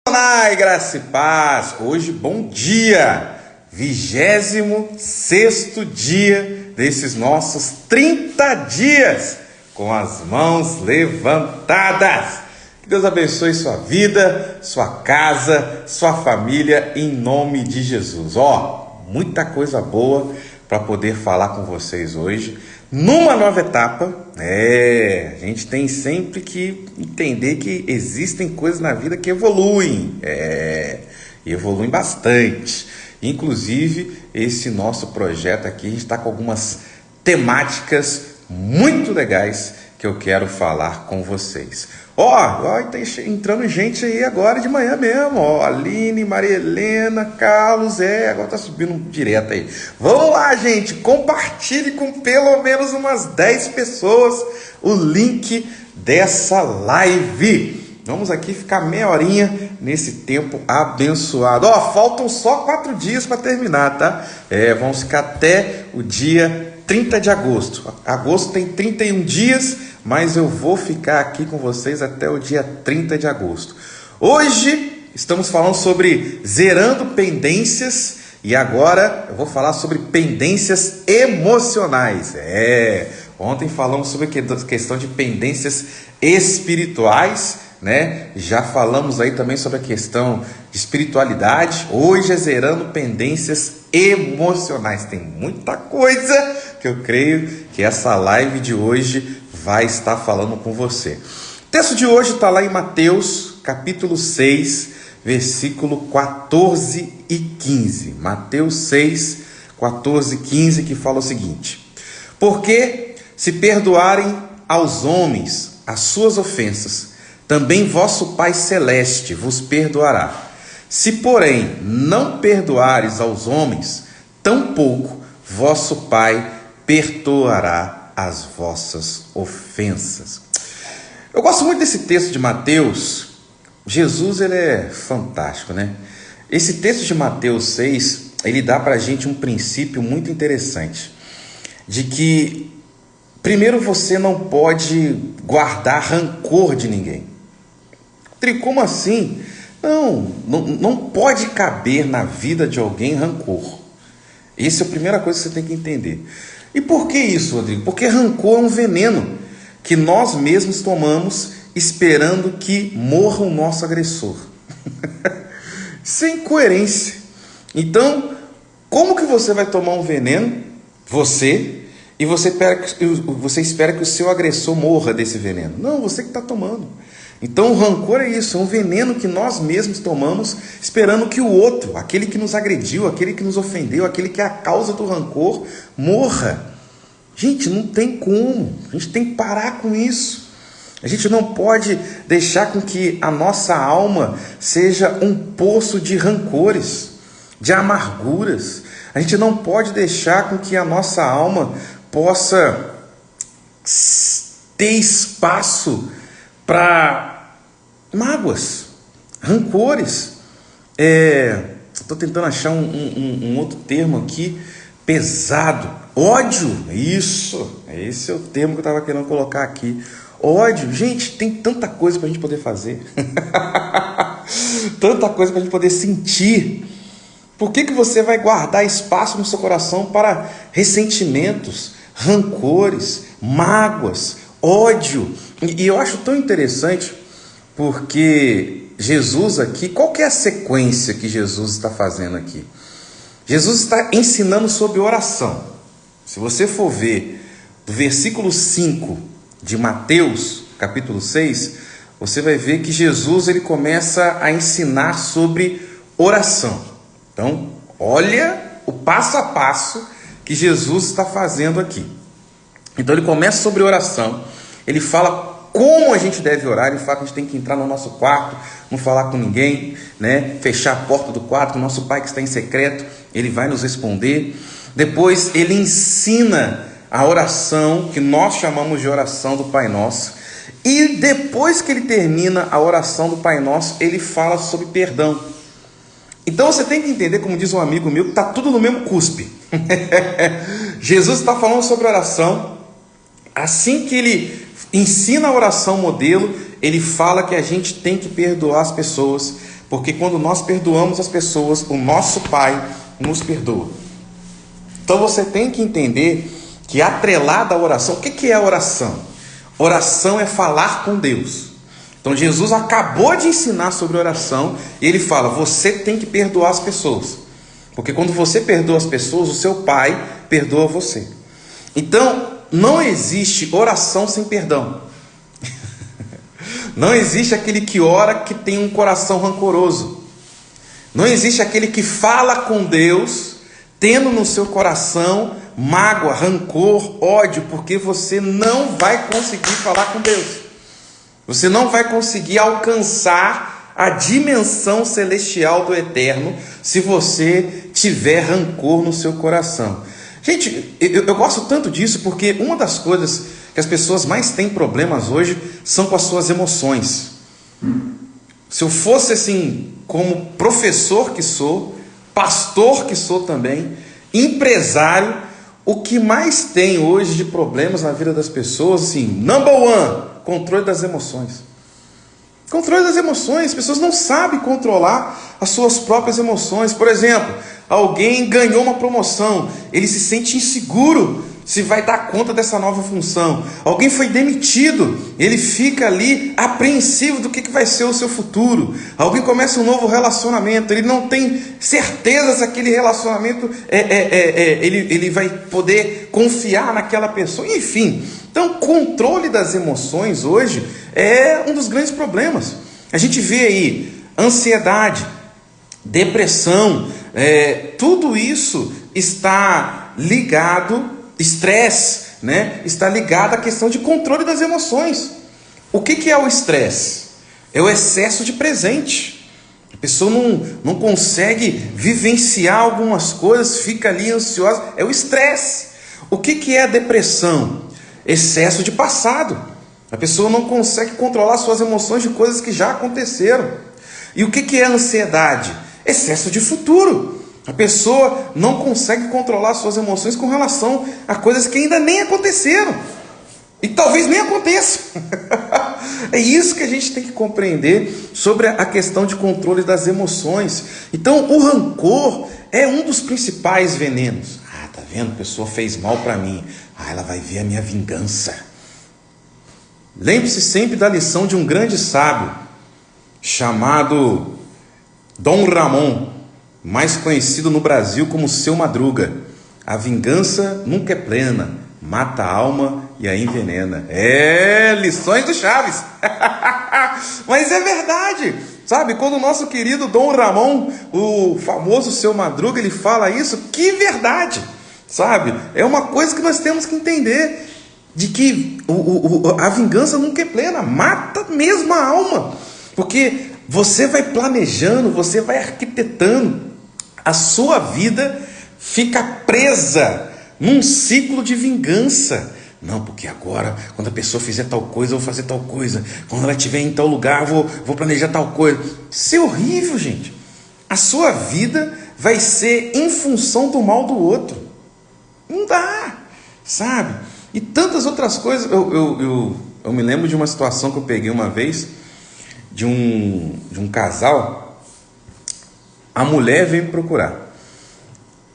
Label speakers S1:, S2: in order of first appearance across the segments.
S1: Ai, graça e paz. Hoje, bom dia, 26º dia desses nossos 30 dias com as mãos levantadas. Que Deus abençoe sua vida, sua casa, sua família, em nome de Jesus. Muita coisa boa para poder falar com vocês hoje, numa nova etapa. A gente tem sempre que entender que existem coisas na vida que evoluem, e evoluem bastante. Inclusive, esse nosso projeto aqui, a gente está com algumas temáticas muito legais que eu quero falar com vocês. Tá entrando gente aí agora de manhã mesmo, Aline, Maria Helena, Carlos, agora tá subindo direto aí. Vamos lá, gente, compartilhe com pelo menos umas 10 pessoas o link dessa live. Vamos aqui ficar meia horinha nesse tempo abençoado. Faltam só 4 dias para terminar, tá? Vamos ficar até o dia 30 de agosto. Agosto tem 31 dias, mas eu vou ficar aqui com vocês até o dia 30 de agosto. Hoje estamos falando sobre zerando pendências e agora eu vou falar sobre pendências emocionais. Ontem falamos sobre a questão de pendências espirituais, né? Já falamos aí também sobre a questão de espiritualidade. Hoje é zerando pendências emocionais. Tem muita coisa que eu creio que essa live de hoje vai estar falando com você. O texto de hoje está lá em Mateus, capítulo 6, versículo 14 e 15. Mateus 6, 14 e 15, que fala o seguinte: porque se perdoarem aos homens as suas ofensas, também vosso Pai Celeste vos perdoará. Se, porém, não perdoares aos homens, tampouco vosso Pai perdoará as vossas ofensas. Eu gosto muito desse texto de Mateus. Jesus, ele é fantástico, né? Esse texto de Mateus 6, ele dá para a gente um princípio muito interessante, de que, primeiro, você não pode guardar rancor de ninguém. Como assim? Não pode caber na vida de alguém rancor. Essa é a primeira coisa que você tem que entender. E por que isso, Rodrigo? Porque rancor é um veneno que nós mesmos tomamos esperando que morra o nosso agressor. Isso é incoerência. Então, como que você vai tomar um veneno, e você espera que o seu agressor morra desse veneno? Não, você que está tomando. Então o rancor é isso, é um veneno que nós mesmos tomamos esperando que o outro, aquele que nos agrediu, aquele que nos ofendeu, aquele que é a causa do rancor, morra. Gente, não tem como, a gente tem que parar com isso. A gente não pode deixar com que a nossa alma seja um poço de rancores, de amarguras. A gente não pode deixar com que a nossa alma possa ter espaço para mágoas, rancores. Estou tentando achar um outro termo aqui, pesado. Ódio, isso, esse é o termo que eu estava querendo colocar aqui. Ódio, gente, tem tanta coisa para a gente poder fazer, tanta coisa para a gente poder sentir. Por que você vai guardar espaço no seu coração para ressentimentos, rancores, mágoas, ódio? E eu acho tão interessante, porque Jesus aqui, qual que é a sequência que Jesus está fazendo aqui? Jesus está ensinando sobre oração. Se você for ver do versículo 5 de Mateus, capítulo 6, você vai ver que Jesus ele começa a ensinar sobre oração. Então, olha o passo a passo que Jesus está fazendo aqui. Então, ele começa sobre oração, ele fala como a gente deve orar, ele fala que a gente tem que entrar no nosso quarto, não falar com ninguém, né? Fechar a porta do quarto, o nosso Pai que está em secreto, ele vai nos responder. Depois ele ensina a oração, que nós chamamos de oração do Pai Nosso. E depois que ele termina a oração do Pai Nosso, ele fala sobre perdão. Então você tem que entender, como diz um amigo meu, que está tudo no mesmo cuspe. Jesus está falando sobre oração. Assim que ele ensina a oração modelo, ele fala que a gente tem que perdoar as pessoas, Porque quando nós perdoamos as pessoas, o nosso Pai nos perdoa. Então você tem que entender que atrelada à oração, o que é a oração? Oração é falar com Deus. Então Jesus acabou de ensinar sobre oração e ele fala, você tem que perdoar as pessoas. Porque quando você perdoa as pessoas, o seu Pai perdoa você. Então, não existe oração sem perdão. Não existe aquele que ora que tem um coração rancoroso. Não existe aquele que fala com Deus, tendo no seu coração mágoa, rancor, ódio, porque você não vai conseguir falar com Deus. Você não vai conseguir alcançar a dimensão celestial do eterno se você tiver rancor no seu coração. Gente, eu gosto tanto disso porque uma das coisas que as pessoas mais têm problemas hoje são com as suas emoções. Se eu fosse assim, como professor que sou, pastor que sou também, empresário, o que mais tem hoje de problemas na vida das pessoas, assim, number one, controle das emoções. Controle das emoções, as pessoas não sabem controlar as suas próprias emoções. Por exemplo, alguém ganhou uma promoção, ele se sente inseguro se vai dar conta dessa nova função. Alguém foi demitido, ele fica ali apreensivo do que vai ser o seu futuro. Alguém começa um novo relacionamento, ele não tem certeza se aquele relacionamento ele vai poder confiar naquela pessoa. Enfim, então controle das emoções hoje é um dos grandes problemas. A gente vê aí ansiedade, depressão, tudo isso está ligado, estresse, né? Está ligado à questão de controle das emoções. O que é o estresse? É o excesso de presente. A pessoa não consegue vivenciar algumas coisas, fica ali ansiosa. É o estresse. O que é a depressão? Excesso de passado. A pessoa não consegue controlar suas emoções de coisas que já aconteceram. E o que é a ansiedade? Excesso de futuro. A pessoa não consegue controlar suas emoções com relação a coisas que ainda nem aconteceram. E talvez nem aconteçam. É isso que a gente tem que compreender sobre a questão de controle das emoções. Então, o rancor é um dos principais venenos. Ah, tá vendo? A pessoa fez mal para mim. Ah, ela vai ver a minha vingança. Lembre-se sempre da lição de um grande sábio chamado Dom Ramon, mais conhecido no Brasil como Seu Madruga. A vingança nunca é plena, mata a alma e a envenena. Lições do Chaves. Mas é verdade, sabe? Quando o nosso querido Dom Ramon, o famoso Seu Madruga, ele fala isso, que verdade, sabe? É uma coisa que nós temos que entender, de que a vingança nunca é plena, mata mesmo a alma, porque você vai planejando, você vai arquitetando, a sua vida fica presa num ciclo de vingança. Não, porque agora, quando a pessoa fizer tal coisa, eu vou fazer tal coisa. Quando ela estiver em tal lugar, eu vou planejar tal coisa. Isso é horrível, gente. A sua vida vai ser em função do mal do outro. Não dá, sabe? E tantas outras coisas. Eu me lembro de uma situação que eu peguei uma vez, de um casal. A mulher veio me procurar.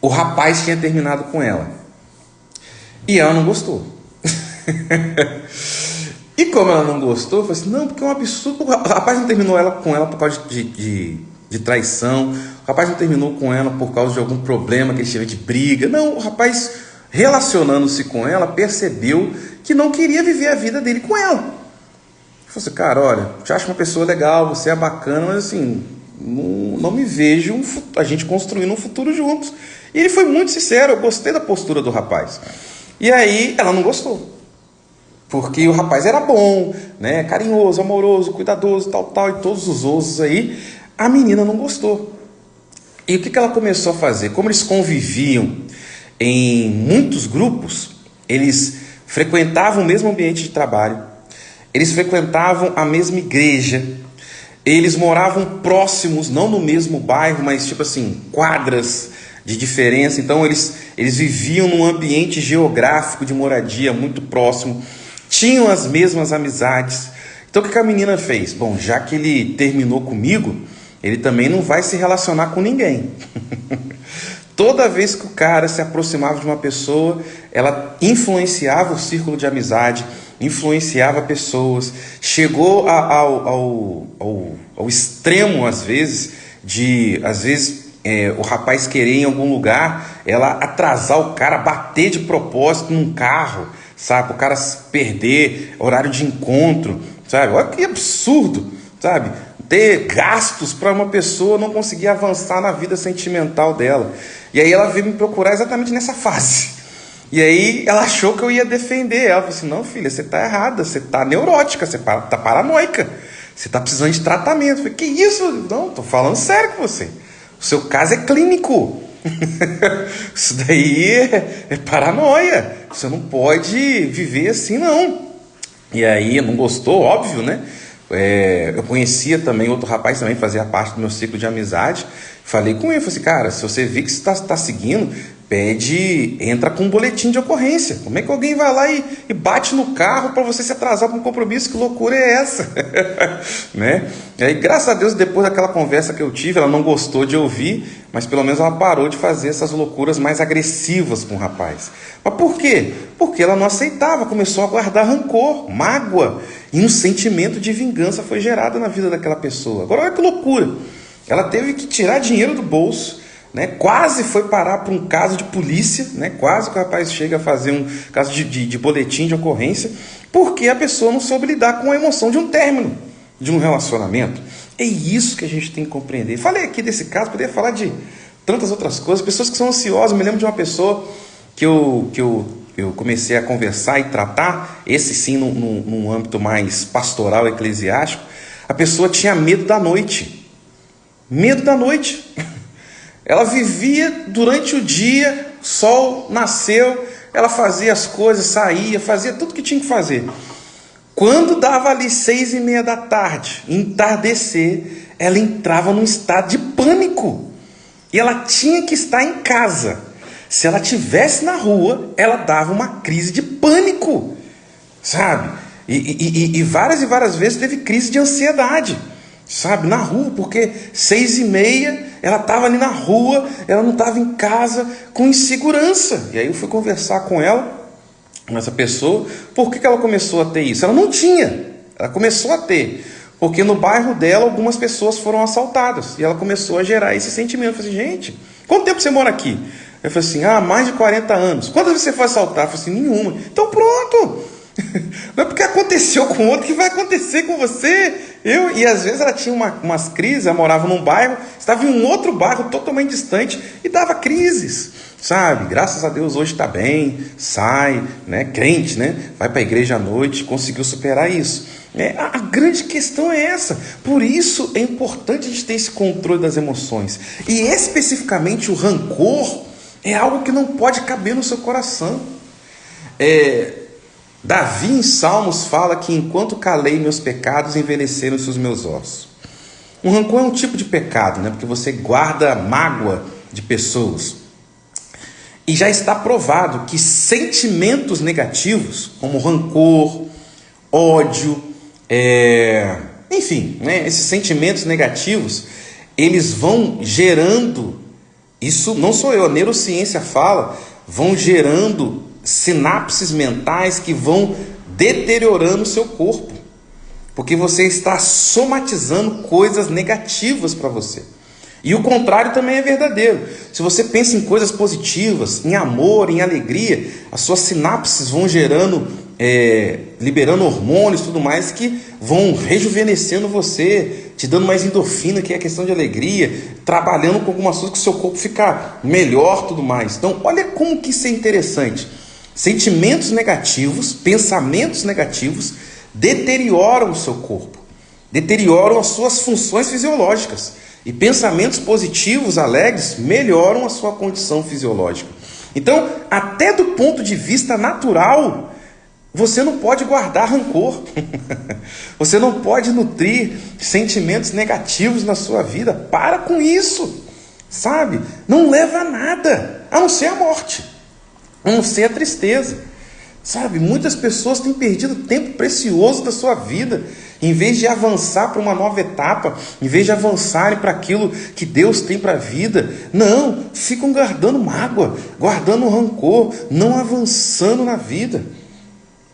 S1: O rapaz tinha terminado com ela. E ela não gostou. E como ela não gostou, eu falei assim, não, porque é um absurdo. O rapaz não terminou com ela por causa de traição. O rapaz não terminou com ela por causa de algum problema que ele teve de briga. Não, o rapaz, relacionando-se com ela, percebeu que não queria viver a vida dele com ela. Eu falei assim, cara, olha, eu te acho uma pessoa legal, você é bacana, mas assim, não me vejo a gente construindo um futuro juntos. E ele foi muito sincero, eu gostei da postura do rapaz. E aí ela não gostou, porque o rapaz era bom, né, carinhoso, amoroso, cuidadoso, tal, e todos os outros aí. A menina não gostou. E o que ela começou a fazer? Como eles conviviam em muitos grupos, eles frequentavam o mesmo ambiente de trabalho, eles frequentavam a mesma igreja, eles moravam próximos, não no mesmo bairro, mas tipo assim, quadras de diferença. Então eles viviam num ambiente geográfico de moradia muito próximo, tinham as mesmas amizades. Então o que a menina fez? Bom, já que ele terminou comigo, ele também não vai se relacionar com ninguém. Toda vez que o cara se aproximava de uma pessoa, ela influenciava o círculo de amizade, influenciava pessoas, chegou ao extremo, às vezes, o rapaz querer ir em algum lugar, ela atrasar o cara, bater de propósito num carro, sabe? O cara perder horário de encontro, sabe? Olha que absurdo, sabe? Ter gastos para uma pessoa não conseguir avançar na vida sentimental dela. E aí ela veio me procurar exatamente nessa fase. E aí ela achou que eu ia defender. Ela falou assim, não, filha, você está errada, você está neurótica, você está paranoica, você está precisando de tratamento. Eu falei, que isso? Não, estou falando sério com você. O seu caso é clínico. Isso daí é paranoia. Você não pode viver assim, não. E aí não gostou, óbvio, né? Eu conhecia também outro rapaz, também fazia parte do meu ciclo de amizade. Falei com ele, falei assim, cara, se você vê que você está seguindo, entra com um boletim de ocorrência. Como é que alguém vai lá e bate no carro para você se atrasar para um compromisso? Que loucura é essa? Né? E aí, graças a Deus, depois daquela conversa que eu tive, ela não gostou de ouvir, mas pelo menos ela parou de fazer essas loucuras mais agressivas com o rapaz. Mas por quê? Porque ela não aceitava, começou a guardar rancor, mágoa, e um sentimento de vingança foi gerado na vida daquela pessoa. Agora olha que loucura, ela teve que tirar dinheiro do bolso, né? Quase foi parar para um caso de polícia, né? Quase que o rapaz chega a fazer um caso de boletim de ocorrência, porque a pessoa não soube lidar com a emoção de um término, de um relacionamento. É isso que a gente tem que compreender. Falei aqui desse caso, poderia falar de tantas outras coisas, pessoas que são ansiosas. Eu me lembro de uma pessoa que eu comecei a conversar e tratar, esse sim num âmbito mais pastoral, eclesiástico. A pessoa tinha medo da noite. Medo da noite. Ela vivia durante o dia, o sol nasceu, ela fazia as coisas, saía, fazia tudo que tinha que fazer. Quando dava ali 6:30 da tarde, entardecer, ela entrava num estado de pânico. E ela tinha que estar em casa. Se ela estivesse na rua, ela dava uma crise de pânico, sabe? E várias e várias vezes teve crise de ansiedade, sabe? Na rua, porque 6:30 ela estava ali na rua, ela não estava em casa, com insegurança. E aí eu fui conversar com ela, com essa pessoa. Por que ela começou a ter isso? Ela não tinha, ela começou a ter, porque no bairro dela algumas pessoas foram assaltadas, e ela começou a gerar esse sentimento. Eu falei assim, gente, quanto tempo você mora aqui? Eu falei assim, mais de 40 anos. Quantas vezes você foi assaltar? Eu falei assim, nenhuma. Então pronto. Não é porque aconteceu com outro que vai acontecer com você. E às vezes ela tinha umas crises, ela morava num bairro, estava em um outro bairro totalmente distante e dava crises, sabe? Graças a Deus hoje está bem, sai, né? Crente, né? Vai para a igreja à noite, conseguiu superar isso. A grande questão é essa. Por isso é importante a gente ter esse controle das emoções. E especificamente o rancor é algo que não pode caber no seu coração. Davi em Salmos fala que enquanto calei meus pecados, envelheceram-se os meus ossos. Um rancor é um tipo de pecado, né? Porque você guarda mágoa de pessoas. E já está provado que sentimentos negativos, como rancor, ódio, enfim, né? Esses sentimentos negativos, eles vão gerando, isso não sou eu, a neurociência fala, vão gerando sinapses mentais que vão deteriorando o seu corpo, porque você está somatizando coisas negativas para você. E o contrário também é verdadeiro. Se você pensa em coisas positivas, em amor, em alegria, as suas sinapses vão gerando, liberando hormônios e tudo mais que vão rejuvenescendo você, te dando mais endorfina, que é a questão de alegria, trabalhando com algumas coisas que o seu corpo fica melhor, tudo mais. Então, olha como que isso é interessante. Sentimentos negativos, pensamentos negativos deterioram o seu corpo, deterioram as suas funções fisiológicas. E pensamentos positivos, alegres, melhoram a sua condição fisiológica. Então, até do ponto de vista natural, você não pode guardar rancor. Você não pode nutrir sentimentos negativos na sua vida. Para com isso, sabe? Não leva a nada, a não ser a morte, a não ser a tristeza. Sabe, muitas pessoas têm perdido tempo precioso da sua vida Em vez de avançar para uma nova etapa, em vez de avançarem para aquilo que Deus tem para a vida, não, ficam guardando mágoa, guardando rancor, não avançando na vida.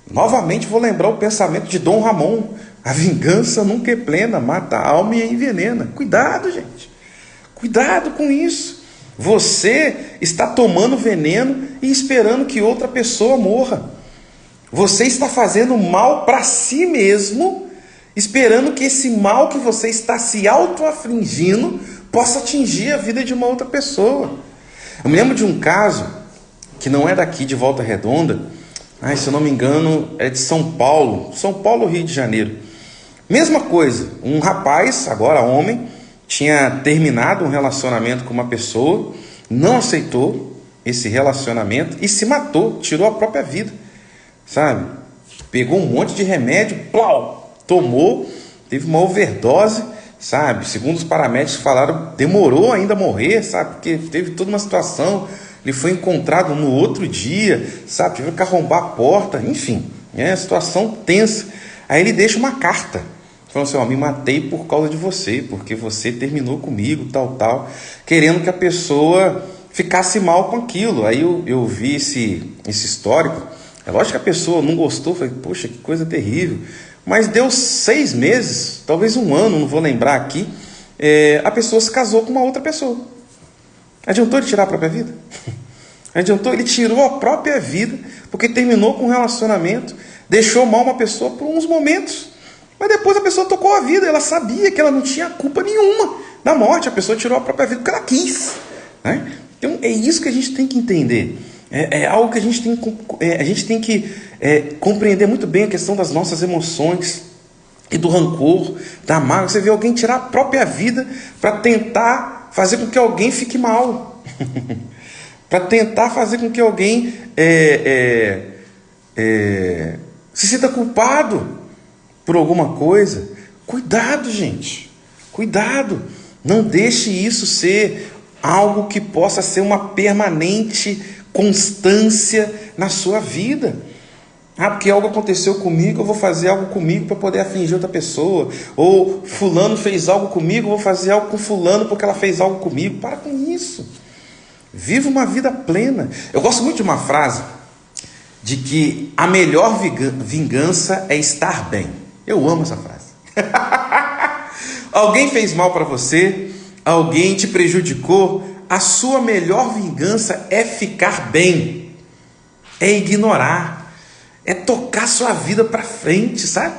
S1: Novamente vou lembrar o pensamento de Dom Ramon: a vingança nunca é plena, mata a alma e envenena. Cuidado, gente, cuidado com isso. Você está tomando veneno e esperando que outra pessoa morra. Você está fazendo mal para si mesmo, esperando que esse mal que você está se auto-afligindo possa atingir a vida de uma outra pessoa. Eu me lembro de um caso que não é daqui de Volta Redonda, se eu não me engano é de São Paulo, Rio de Janeiro. Mesma coisa, um rapaz, agora homem, tinha terminado um relacionamento com uma pessoa, não aceitou esse relacionamento e se matou, tirou a própria vida, sabe? Pegou um monte de remédio, tomou, teve uma overdose, sabe? Segundo os paramédicos falaram, demorou ainda a morrer, sabe? Porque teve toda uma situação, ele foi encontrado no outro dia, sabe? Teve que arrombar a porta, enfim, situação tensa. Aí ele deixa uma carta, falando assim: me matei por causa de você, porque você terminou comigo, tal, querendo que a pessoa ficasse mal com aquilo. Aí eu vi esse histórico. É lógico que a pessoa não gostou, falei: poxa, que coisa terrível. Mas deu 6 meses, talvez 1 ano, não vou lembrar aqui, a pessoa se casou com uma outra pessoa. Adiantou ele tirar a própria vida? Adiantou? Ele tirou a própria vida, porque terminou com um relacionamento, deixou mal uma pessoa por uns momentos, mas depois a pessoa tocou a vida, ela sabia que ela não tinha culpa nenhuma da morte, a pessoa tirou a própria vida porque ela quis, né? Então é isso que a gente tem que entender, é algo que a gente tem que compreender muito bem, a questão das nossas emoções e do rancor, da mágoa. Você vê alguém tirar a própria vida para tentar fazer com que alguém fique mal, para tentar fazer com que alguém se sinta culpado por alguma coisa. Cuidado, gente, cuidado, não deixe isso ser algo que possa ser uma permanente constância na sua vida. Porque algo aconteceu comigo, eu vou fazer algo comigo para poder afligir outra pessoa. Ou fulano fez algo comigo, eu vou fazer algo com fulano porque ela fez algo comigo. Para com isso. Viva uma vida plena. Eu gosto muito de uma frase de que a melhor vingança é estar bem. Eu amo essa frase. Alguém fez mal para você, alguém te prejudicou, a sua melhor vingança é ficar bem, é ignorar, é tocar sua vida para frente, sabe?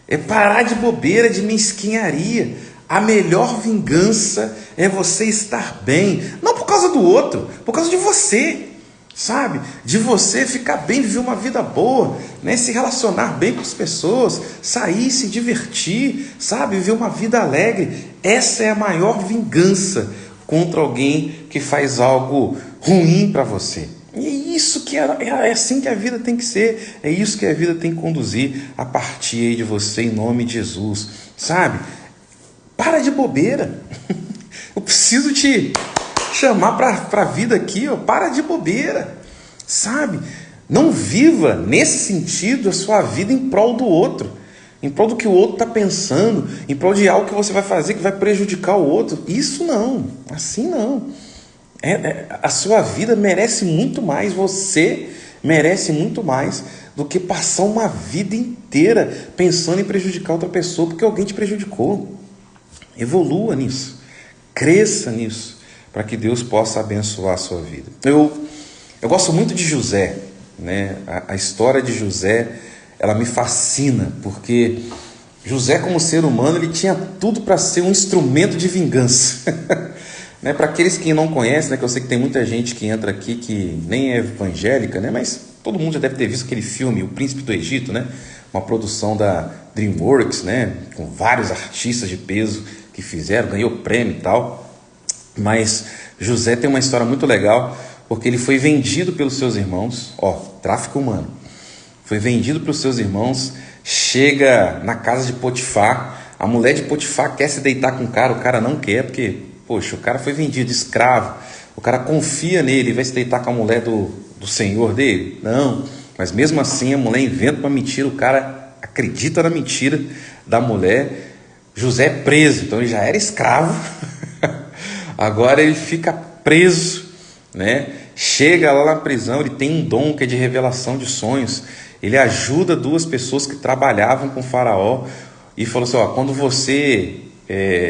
S1: É parar de bobeira, de mesquinharia. A melhor vingança é você estar bem, não por causa do outro, por causa de você, sabe? De você ficar bem, viver uma vida boa, né? Se relacionar bem com as pessoas, sair, se divertir, sabe? Viver uma vida alegre. Essa é a maior vingança contra alguém que faz algo ruim para você. E é isso que é assim que a vida tem que ser, é isso que a vida tem que conduzir a partir aí de você, em nome de Jesus, sabe? Para de bobeira. Eu preciso te chamar para a vida aqui, para de bobeira, sabe? Não viva nesse sentido a sua vida em prol do outro, em prol do que o outro está pensando, em prol de algo que você vai fazer que vai prejudicar o outro. Isso não, assim não. A sua vida merece muito mais, você merece muito mais do que passar uma vida inteira pensando em prejudicar outra pessoa porque alguém te prejudicou. Evolua nisso, cresça nisso, para que Deus possa abençoar a sua vida. Eu gosto muito de José, né? A história de José, ela me fascina, porque José, como ser humano, ele tinha tudo para ser um instrumento de vingança. Né? Para aqueles que não conhecem, né? Que eu sei que tem muita gente que entra aqui que nem é evangélica, né? Mas todo mundo já deve ter visto aquele filme, O Príncipe do Egito, né? Uma produção da DreamWorks, né? Com vários artistas de peso que fizeram, ganhou prêmio e tal. Mas José tem uma história muito legal, porque ele foi vendido pelos seus irmãos, tráfico humano. Foi vendido pelos seus irmãos, chega na casa de Potifar, a mulher de Potifar quer se deitar com o cara não quer, porque, poxa, o cara foi vendido, escravo, o cara confia nele, vai se deitar com a mulher do senhor dele? Não, mas mesmo assim a mulher inventa uma mentira, o cara acredita na mentira, da mulher. José é preso, então ele já era escravo, agora ele fica preso, né? Chega lá na prisão, ele tem um dom que é de revelação de sonhos. Ele ajuda duas pessoas que trabalhavam com o faraó e falou assim, ó, quando você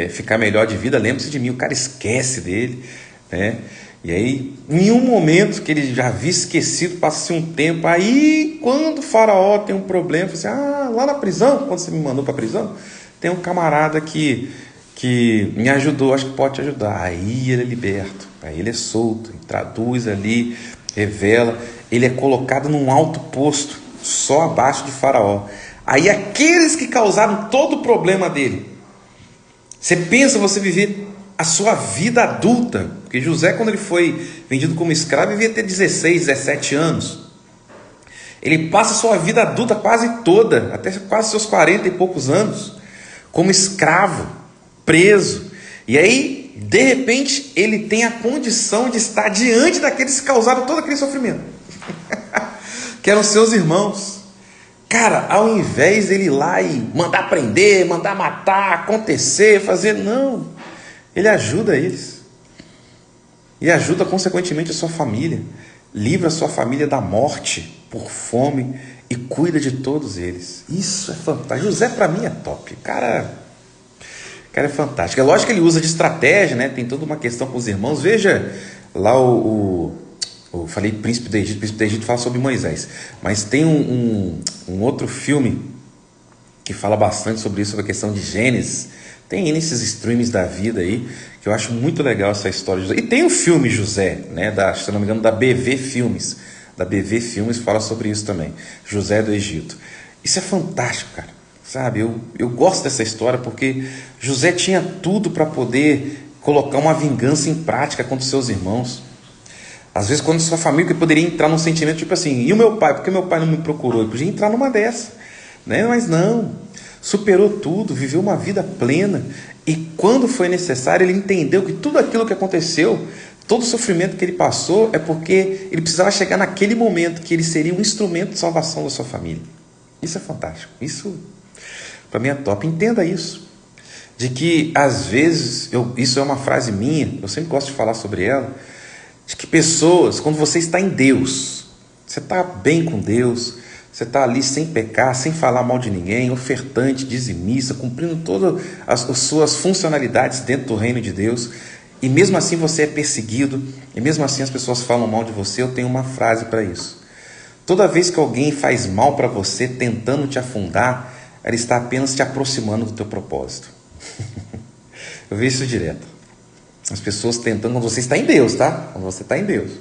S1: ficar melhor de vida, lembre-se de mim. O cara esquece dele, né? E aí, em um momento que ele já havia esquecido, passa-se um tempo, aí quando o faraó tem um problema, fala assim, lá na prisão, quando você me mandou para a prisão, tem um camarada que me ajudou, acho que pode te ajudar. Aí ele é liberto, aí ele é solto, ele traduz ali, revela, ele é colocado num alto posto, só abaixo de faraó. Aí aqueles que causaram todo o problema dele, você pensa você viver a sua vida adulta, porque José, quando ele foi vendido como escravo, devia ter 16, 17 anos. Ele passa a sua vida adulta quase toda, até quase seus 40 e poucos anos, como escravo, preso. E aí, de repente, ele tem a condição de estar diante daqueles que causaram todo aquele sofrimento, que eram seus irmãos. Cara, ao invés dele ir lá e mandar prender, mandar matar, acontecer, fazer, não. Ele ajuda eles. E ajuda, consequentemente, a sua família. Livra a sua família da morte por fome e cuida de todos eles. Isso é fantástico. José, para mim, é top. O cara é fantástico. É lógico que ele usa de estratégia, né? Tem toda uma questão com os irmãos. Veja lá eu falei Príncipe do Egito. Príncipe do Egito fala sobre Moisés. Mas tem um outro filme que fala bastante sobre isso, sobre a questão de Gênesis. Tem nesses streams da vida aí, que eu acho muito legal essa história de José. E tem o filme José, né, se não me engano, da BV Filmes. Da BV Filmes fala sobre isso também. José do Egito. Isso é fantástico, cara. Sabe, eu gosto dessa história porque José tinha tudo para poder colocar uma vingança em prática contra os seus irmãos. Às vezes, quando sua família poderia entrar num sentimento tipo assim, e o meu pai? Por que meu pai não me procurou? Ele podia entrar numa dessa, né? Mas não. Superou tudo, viveu uma vida plena, e quando foi necessário, ele entendeu que tudo aquilo que aconteceu, todo o sofrimento que ele passou, é porque ele precisava chegar naquele momento que ele seria um instrumento de salvação da sua família. Isso é fantástico, isso para mim é top. Entenda isso, de que às vezes, isso é uma frase minha, eu sempre gosto de falar sobre ela, de que pessoas, quando você está em Deus, você está bem com Deus, você está ali sem pecar, sem falar mal de ninguém, ofertante, dizimista, cumprindo todas as suas funcionalidades dentro do reino de Deus, e mesmo assim você é perseguido, e mesmo assim as pessoas falam mal de você. Eu tenho uma frase para isso. Toda vez que alguém faz mal para você, tentando te afundar, ela está apenas te aproximando do teu propósito. Eu vejo isso direto. As pessoas tentando, quando você está em Deus, tá? Quando você está em Deus.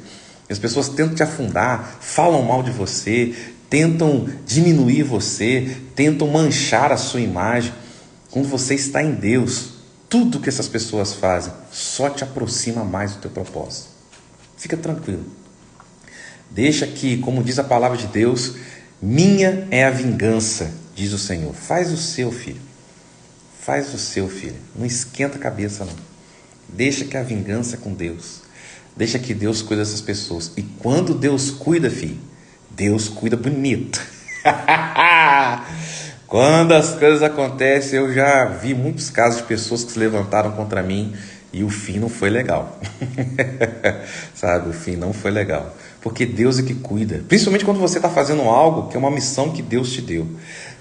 S1: As pessoas tentam te afundar, falam mal de você, tentam diminuir você, tentam manchar a sua imagem. Quando você está em Deus, tudo que essas pessoas fazem só te aproxima mais do teu propósito. Fica tranquilo. Deixa que, como diz a palavra de Deus, minha é a vingança, diz o Senhor. Faz o seu, filho. Faz o seu, filho. Não esquenta a cabeça, não. Deixa que a vingança é com Deus. Deixa que Deus cuida dessas pessoas. E quando Deus cuida, filho, Deus cuida bonito. Quando as coisas acontecem, eu já vi muitos casos de pessoas que se levantaram contra mim e o fim não foi legal. Sabe, o fim não foi legal. Porque Deus é que cuida. Principalmente quando você está fazendo algo que é uma missão que Deus te deu.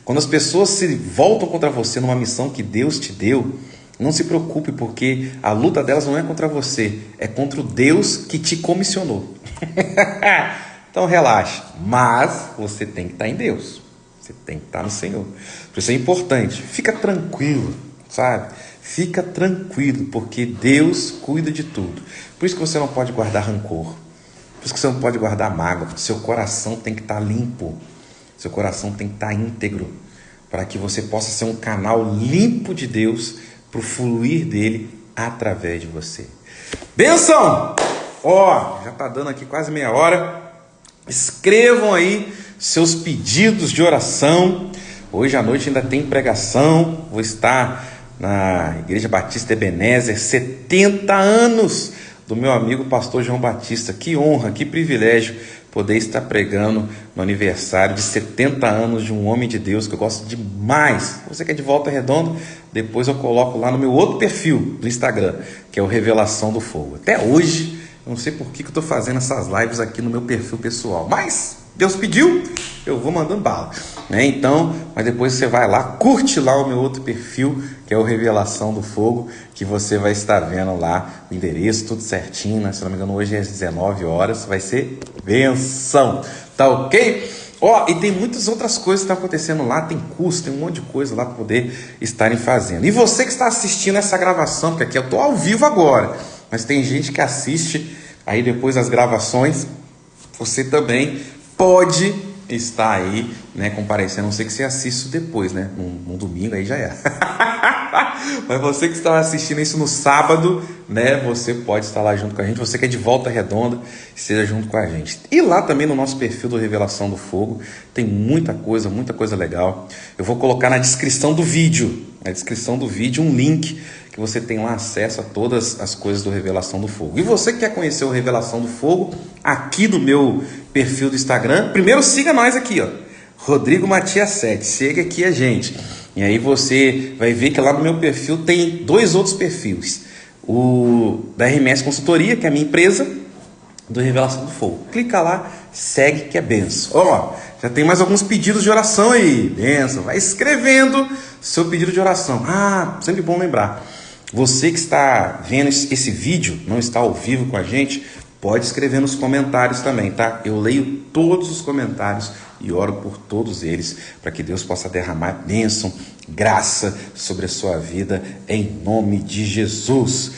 S1: Quando as pessoas se voltam contra você numa missão que Deus te deu, não se preocupe, porque a luta delas não é contra você, é contra o Deus que te comissionou. Então relaxa, mas você tem que estar em Deus, você tem que estar no Senhor. Por isso é importante, fica tranquilo, sabe? Fica tranquilo, porque Deus cuida de tudo. Por isso que você não pode guardar rancor, por isso que você não pode guardar mágoa. Seu coração tem que estar limpo, seu coração tem que estar íntegro, para que você possa ser um canal limpo de Deus, para o fluir dele através de você. Benção! Já está dando aqui quase meia hora. Escrevam aí seus pedidos de oração. Hoje à noite ainda tem pregação. Vou estar na Igreja Batista Ebenezer, 70 anos do meu amigo pastor João Batista. Que honra, que privilégio poder estar pregando no aniversário de 70 anos de um homem de Deus que eu gosto demais. Você que é de Volta Redonda, depois eu coloco lá no meu outro perfil do Instagram, que é o Revelação do Fogo. Até hoje, eu não sei por que eu estou fazendo essas lives aqui no meu perfil pessoal, mas Deus pediu, eu vou mandando bala, né? Então, mas depois você vai lá, curte lá o meu outro perfil, que é o Revelação do Fogo, que você vai estar vendo lá o endereço, tudo certinho, né? Se não me engano, hoje é às 19 horas, vai ser benção, tá ok? Ó, e tem muitas outras coisas que estão acontecendo lá, tem curso, tem um monte de coisa lá para poder estarem fazendo. E você que está assistindo essa gravação, porque aqui eu estou ao vivo agora, mas tem gente que assiste aí depois das gravações, você também pode estar aí, né, comparecendo. Não sei que você assiste isso depois, né, num domingo, aí já é. Mas você que está assistindo isso no sábado, né, você pode estar lá junto com a gente. Você que é de Volta Redonda, esteja junto com a gente. E lá também no nosso perfil do Revelação do Fogo, tem muita coisa legal. Eu vou colocar na descrição do vídeo, um link que você tem lá acesso a todas as coisas do Revelação do Fogo. E você que quer conhecer o Revelação do Fogo, aqui no meu perfil do Instagram, primeiro siga nós aqui, ó, Rodrigo Matias 7, siga aqui a gente. E aí você vai ver que lá no meu perfil tem 2 outros perfis. O da RMS Consultoria, que é a minha empresa, do Revelação do Fogo. Clica lá, segue que é benção. Ó, já tem mais alguns pedidos de oração aí. Benção, vai escrevendo seu pedido de oração. Ah, sempre bom lembrar. Você que está vendo esse vídeo, não está ao vivo com a gente, pode escrever nos comentários também, tá? Eu leio todos os comentários e oro por todos eles, para que Deus possa derramar bênção, graça sobre a sua vida, em nome de Jesus.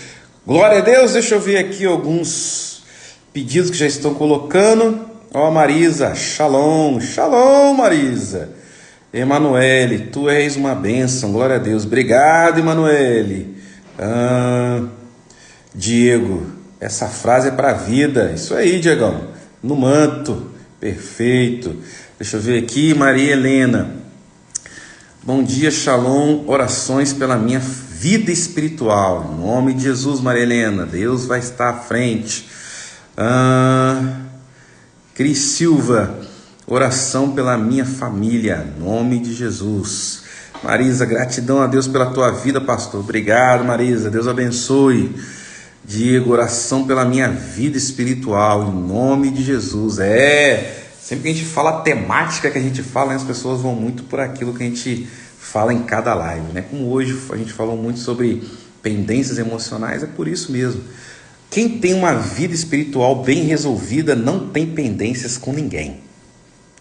S1: Glória a Deus. Deixa eu ver aqui alguns pedidos que já estão colocando. Ó, Marisa, shalom, shalom, Marisa. Emanuele, tu és uma bênção, glória a Deus. Obrigado, Emanuele. Diego, essa frase é para a vida. Isso aí, Diegão, no manto, perfeito. Deixa eu ver aqui, Maria Helena. Bom dia, shalom, orações pela minha vida espiritual. Em nome de Jesus, Maria Helena, Deus vai estar à frente. Cris Silva, oração pela minha família, em nome de Jesus. Marisa, gratidão a Deus pela tua vida, pastor. Obrigado, Marisa, Deus abençoe. Diego, oração pela minha vida espiritual, em nome de Jesus. Sempre que a gente fala a temática que a gente fala, né, as pessoas vão muito por aquilo que a gente fala em cada live, né? Como hoje a gente falou muito sobre pendências emocionais, é por isso mesmo. Quem tem uma vida espiritual bem resolvida não tem pendências com ninguém.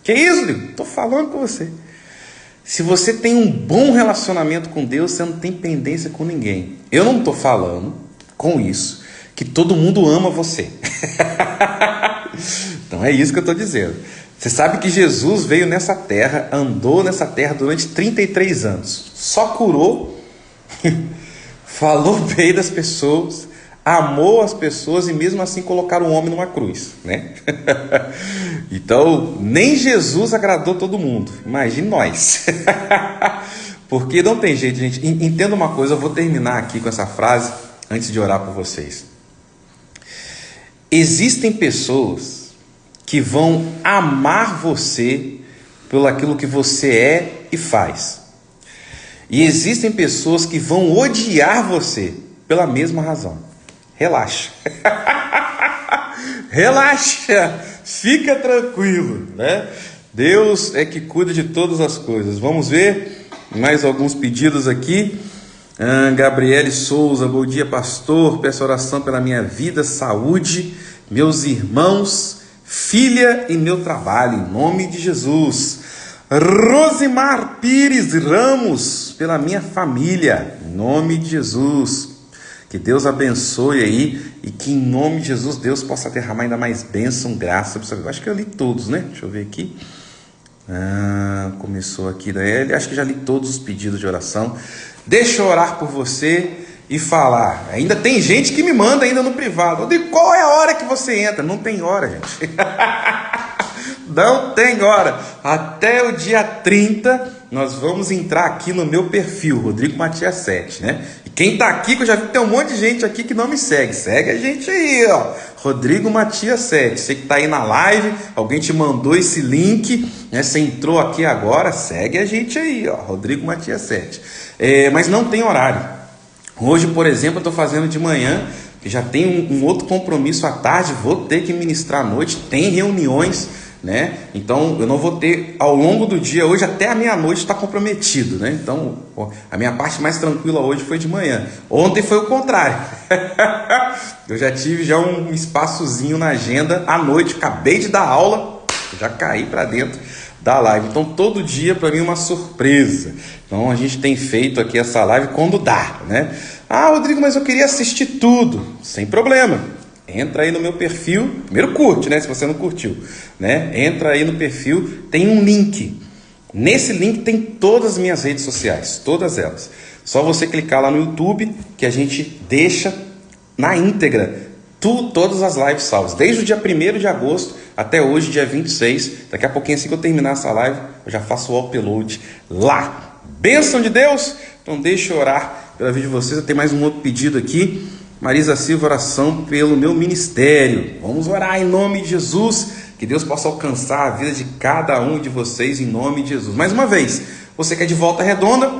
S1: Que isso, Diego? Estou falando com você. Se você tem um bom relacionamento com Deus, você não tem pendência com ninguém. Eu não estou falando com isso que todo mundo ama você. Então é isso que eu estou dizendo. Você sabe que Jesus veio nessa terra, andou nessa terra durante 33 anos. Só curou, falou bem das pessoas, amou as pessoas e mesmo assim colocaram o homem numa cruz, né? Então, nem Jesus agradou todo mundo. Imagine nós. Porque não tem jeito, gente. Entenda uma coisa, eu vou terminar aqui com essa frase antes de orar por vocês. Existem pessoas que vão amar você pelo aquilo que você é e faz. E existem pessoas que vão odiar você pela mesma razão. Relaxa. Relaxa. Fica tranquilo, né? Deus é que cuida de todas as coisas. Vamos ver mais alguns pedidos aqui. Gabriele Souza, bom dia, pastor. Peço oração pela minha vida, saúde, meus irmãos, filha e meu trabalho, em nome de Jesus. Rosimar Pires Ramos, pela minha família, em nome de Jesus. Que Deus abençoe aí e que em nome de Jesus Deus possa derramar ainda mais bênção, graça. Eu acho que eu li todos, né? Deixa eu ver aqui. Começou aqui da L. Acho que já li todos os pedidos de oração. Deixa eu orar por você e falar. Ainda tem gente que me manda ainda no privado. Eu digo, qual é a hora que você entra? Não tem hora, gente. Não tem hora. Até o dia 30 nós vamos entrar aqui no meu perfil, Rodrigo Matias 7, né? E quem tá aqui, que eu já vi que tem um monte de gente aqui que não me segue. Segue a gente aí, ó. Rodrigo Matias 7. Você que tá aí na live, alguém te mandou esse link, né? Você entrou aqui agora, segue a gente aí, ó. Rodrigo Matias 7. Mas não tem horário. Hoje, por exemplo, eu tô fazendo de manhã, que já tem um outro compromisso à tarde, vou ter que ministrar à noite, tem reuniões, né? Então eu não vou ter ao longo do dia, hoje até a meia-noite está comprometido, né? Então a minha parte mais tranquila hoje foi de manhã. Ontem foi o contrário. Eu já tive um espaçozinho na agenda à noite, acabei de dar aula, já caí para dentro da live. Então todo dia para mim é uma surpresa. Então a gente tem feito aqui essa live quando dá, né? Ah, Rodrigo, mas eu queria assistir tudo. Sem problema. Entra aí no meu perfil, primeiro curte, né? Se você não curtiu, né? Entra aí no perfil, tem um link. Nesse link tem todas as minhas redes sociais, todas elas. Só você clicar lá no YouTube que a gente deixa na íntegra todas as lives salvas, desde o dia 1º de agosto até hoje, dia 26. Daqui a pouquinho, assim que eu terminar essa live, eu já faço o upload lá. Bênção de Deus! Então deixa eu orar pela vida de vocês. Eu tenho mais um outro pedido aqui. Marisa Silva, oração pelo meu ministério. Vamos orar em nome de Jesus, que Deus possa alcançar a vida de cada um de vocês em nome de Jesus. Mais uma vez, você que é de Volta Redonda,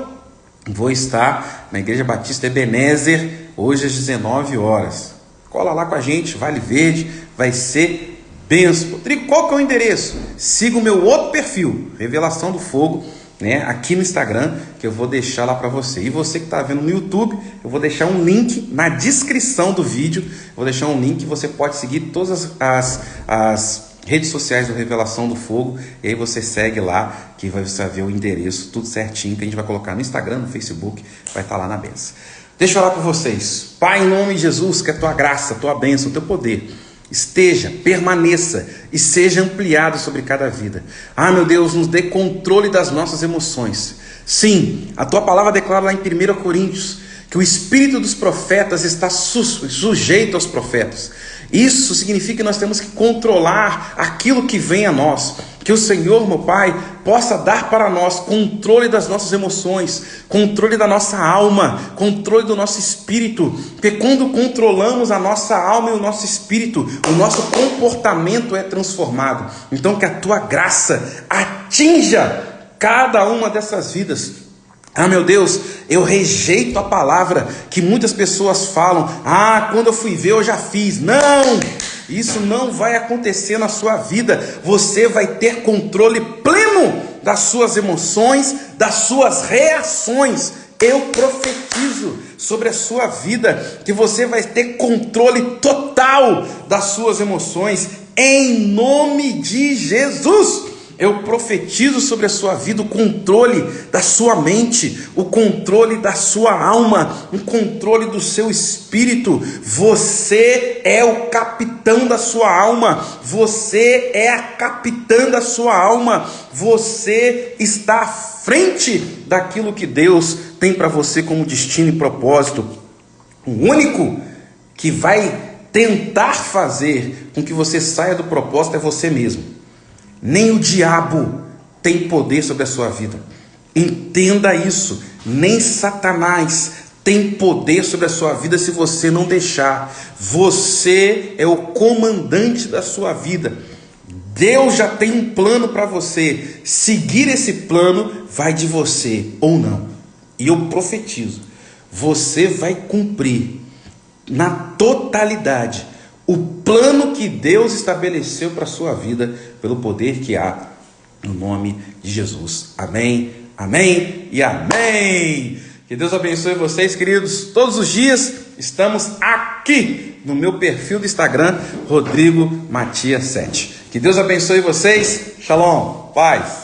S1: vou estar na Igreja Batista Ebenezer, hoje às 19 horas. Cola lá com a gente, Vale Verde, vai ser bênção. Rodrigo, qual que é o endereço? Siga o meu outro perfil, Revelação do Fogo, né, aqui no Instagram, que eu vou deixar lá para você. E você que está vendo no YouTube, eu vou deixar um link na descrição do vídeo. Vou deixar um link que você pode seguir todas as redes sociais do Revelação do Fogo. E aí você segue lá, que você vai ver o endereço, tudo certinho, que a gente vai colocar no Instagram, no Facebook, vai estar lá na benção. Deixa eu orar por vocês. Pai, em nome de Jesus, que a tua graça, a tua bênção, o teu poder esteja, permaneça e seja ampliado sobre cada vida. Ah, meu Deus, nos dê controle das nossas emoções. Sim, a tua palavra declara lá em 1 Coríntios que o espírito dos profetas está sujeito aos profetas. Isso significa que nós temos que controlar aquilo que vem a nós. Que o Senhor, meu Pai, possa dar para nós controle das nossas emoções, controle da nossa alma, controle do nosso espírito. Porque quando controlamos a nossa alma e o nosso espírito, o nosso comportamento é transformado. Então que a tua graça atinja cada uma dessas vidas. Ah, meu Deus, eu rejeito a palavra que muitas pessoas falam. Ah, quando eu fui ver eu já fiz. Não, isso não vai acontecer na sua vida. Você vai ter controle pleno das suas emoções, das suas reações. Eu profetizo sobre a sua vida que você vai ter controle total das suas emoções, em nome de Jesus. Eu profetizo sobre a sua vida o controle da sua mente, o controle da sua alma, o controle do seu espírito. Você é o capitão da sua alma, você é a capitã da sua alma, você está à frente daquilo que Deus tem para você como destino e propósito. O único que vai tentar fazer com que você saia do propósito é você mesmo. Nem o diabo tem poder sobre a sua vida. Entenda isso. Nem Satanás tem poder sobre a sua vida se você não deixar. Você é o comandante da sua vida. Deus já tem um plano para você. Seguir esse plano vai de você ou não. E eu profetizo, você vai cumprir na totalidade o plano que Deus estabeleceu para a sua vida, pelo poder que há no nome de Jesus. Amém, amém e amém. Que Deus abençoe vocês, queridos. Todos os dias estamos aqui no meu perfil do Instagram, Rodrigo Matias 7. Que Deus abençoe vocês. Shalom, paz.